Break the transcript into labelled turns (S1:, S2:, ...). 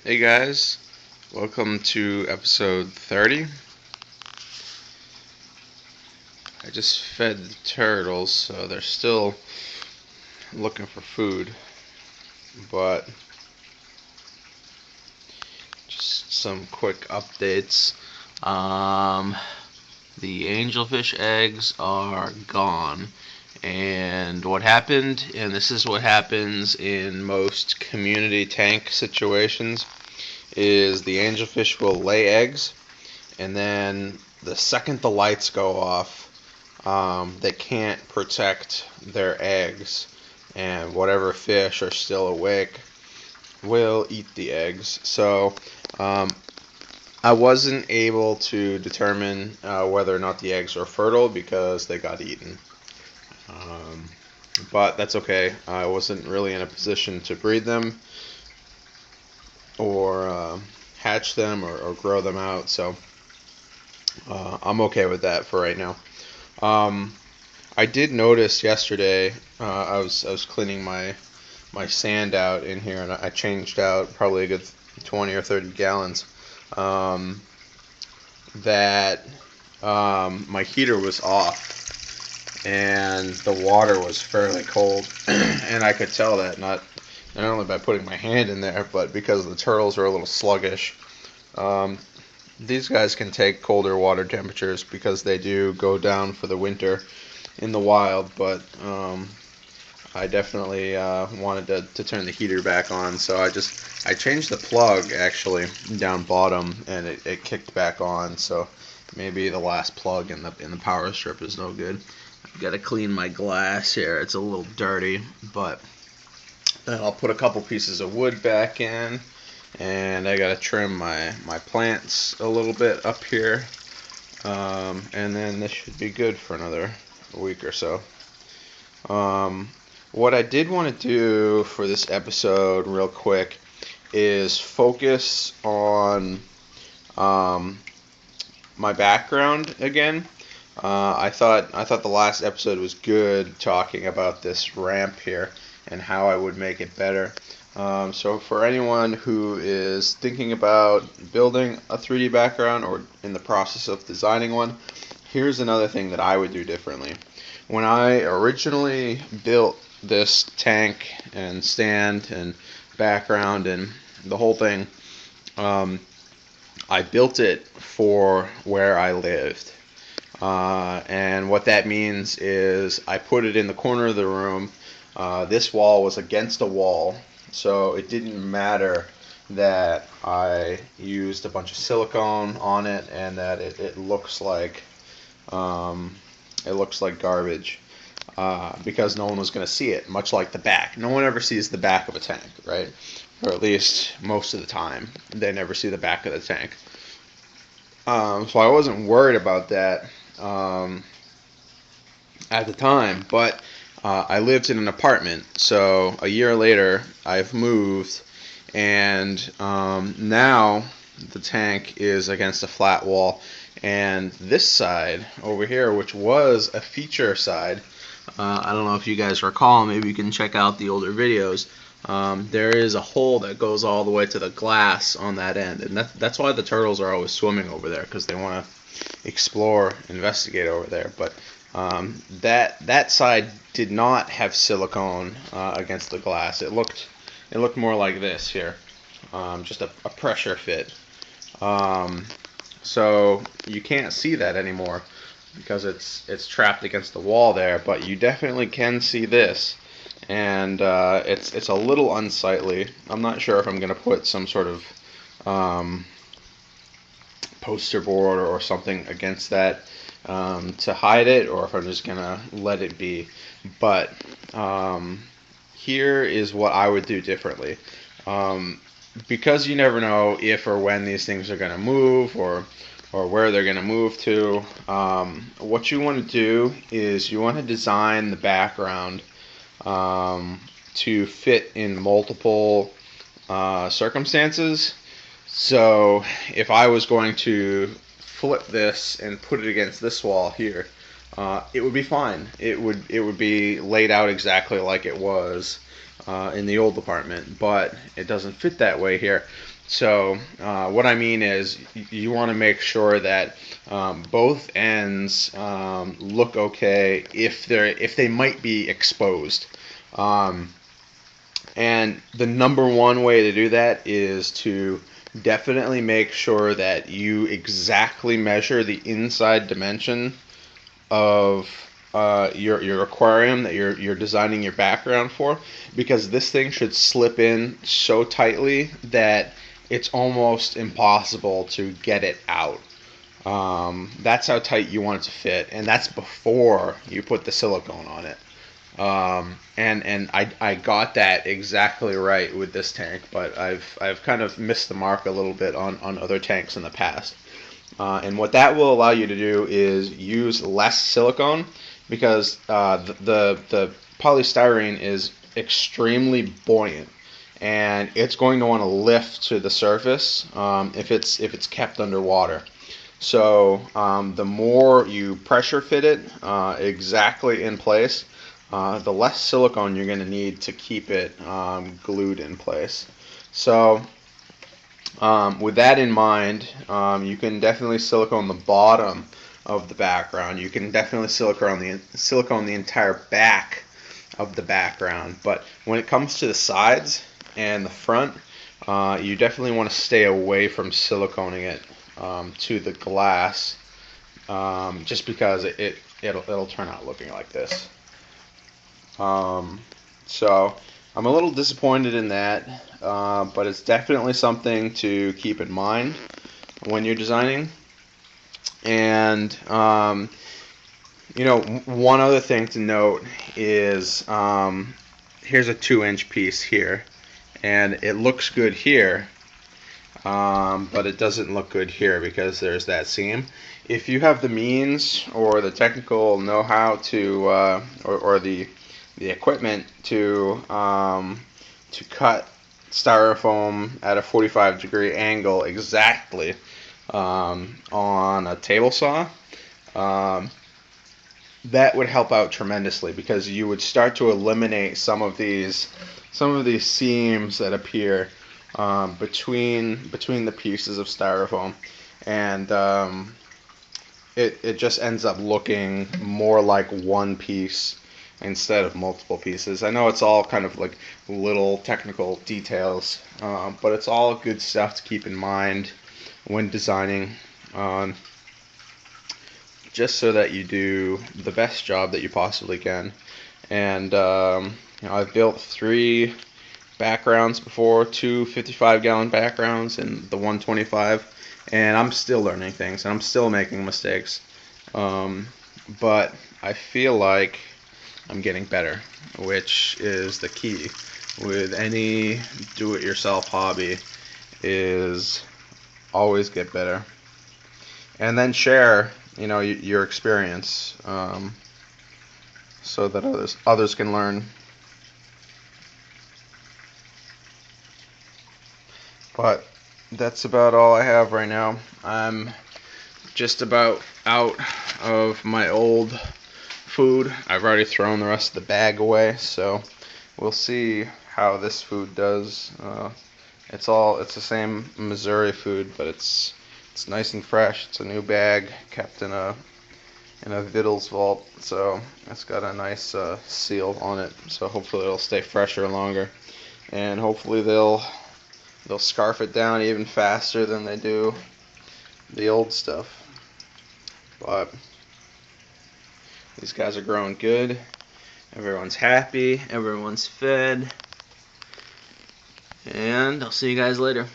S1: Hey guys, welcome to episode 30. I just fed the turtles, so they're still looking for food, but just some quick updates. The angelfish eggs are gone, and what happened, and this is what happens in most community tank situations, is the angelfish will lay eggs, and then the second the lights go off, they can't protect their eggs, and whatever fish are still awake will eat the eggs. So I wasn't able to determine whether or not the eggs are fertile because they got eaten. But that's okay. I wasn't really in a position to breed them or hatch them or grow them out, so I'm okay with that for right now. I did notice yesterday, I was cleaning my sand out in here, and I changed out probably a good 20 or 30 gallons, that my heater was off and the water was fairly cold. And I could tell that not only by putting my hand in there, but because the turtles are a little sluggish. These guys can take colder water temperatures because they do go down for the winter in the wild, but I definitely wanted to turn the heater back on, so I changed the plug actually down bottom, and it kicked back on. So maybe the last plug in the power strip is no good. I've got to clean my glass here; it's a little dirty, but then I'll put a couple pieces of wood back in, and I got to trim my plants a little bit up here, and then this should be good for another week or so. What I did want to do for this episode real quick is focus on my background again. I thought the last episode was good, talking about this ramp here and how I would make it better. So for anyone who is thinking about building a 3D background or in the process of designing one, here's another thing that I would do differently. When I originally built this tank and stand and background and the whole thing, I built it for where I lived. And what that means is I put it in the corner of the room. This wall was against a wall, so it didn't matter that I used a bunch of silicone on it and that it looks like garbage, because no one was going to see it, much like the back. No one ever sees the back of a tank, right? Or at least most of the time, they never see the back of the tank. So I wasn't worried about that at the time, but I lived in an apartment, so a year later I've moved, and now the tank is against a flat wall, and this side over here, which was a feature side, I don't know if you guys recall, maybe you can check out the older videos, there is a hole that goes all the way to the glass on that end, and that's why the turtles are always swimming over there, because they want to explore, investigate over there. But that side did not have silicone against the glass. It looked more like this here, just a pressure fit. So you can't see that anymore because it's trapped against the wall there. But you definitely can see this, and it's a little unsightly. I'm not sure if I'm going to put some sort of poster board or something against that to hide it, or if I'm just gonna let it be. But here is what I would do differently, because you never know if or when these things are gonna move or where they're gonna move to. What you want to do is you want to design the background to fit in multiple circumstances. So if I was going to flip this and put it against this wall here, it would be fine. It would be laid out exactly like it was in the old apartment, but it doesn't fit that way here. So what I mean is you want to make sure that both ends look okay if they might be exposed. And the number one way to do that is to definitely make sure that you exactly measure the inside dimension of your aquarium that you're designing your background for, because this thing should slip in so tightly that it's almost impossible to get it out. That's how tight you want it to fit, and that's before you put the silicone on it. And I got that exactly right with this tank, but I've kind of missed the mark a little bit on other tanks in the past. And what that will allow you to do is use less silicone, because the polystyrene is extremely buoyant, and it's going to want to lift to the surface if it's kept underwater. So the more you pressure fit it exactly in place, the less silicone you're going to need to keep it glued in place. So with that in mind, you can definitely silicone the bottom of the background. You can definitely silicone the entire back of the background. But when it comes to the sides and the front, you definitely want to stay away from siliconing it to the glass, just because it'll turn out looking like this. So I'm a little disappointed in that, but it's definitely something to keep in mind when you're designing. And one other thing to note is here's a 2-inch piece here, and it looks good here, but it doesn't look good here because there's that seam. If you have the means or the technical know-how to or the equipment to cut styrofoam at a 45-degree angle exactly on a table saw, that would help out tremendously, because you would start to eliminate some of these seams that appear between the pieces of styrofoam, and it just ends up looking more like one piece instead of multiple pieces. I know it's all kind of like little technical details, but it's all good stuff to keep in mind when designing, just so that you do the best job that you possibly can. And I've built 3 backgrounds before, 2 55-gallon backgrounds and the 125, and I'm still learning things and I'm still making mistakes, but I feel like I'm getting better, which is the key with any do-it-yourself hobby, is always get better, and then share your experience, so that others can learn. But that's about all I have right now. I'm just about out of my old food. I've already thrown the rest of the bag away, so we'll see how this food does. It's the same Missouri food, but it's nice and fresh. It's a new bag kept in a Vittles vault, so it's got a nice seal on it. So hopefully it'll stay fresher longer, and hopefully they'll scarf it down even faster than they do the old stuff. But these guys are growing good. Everyone's happy. Everyone's fed. And I'll see you guys later.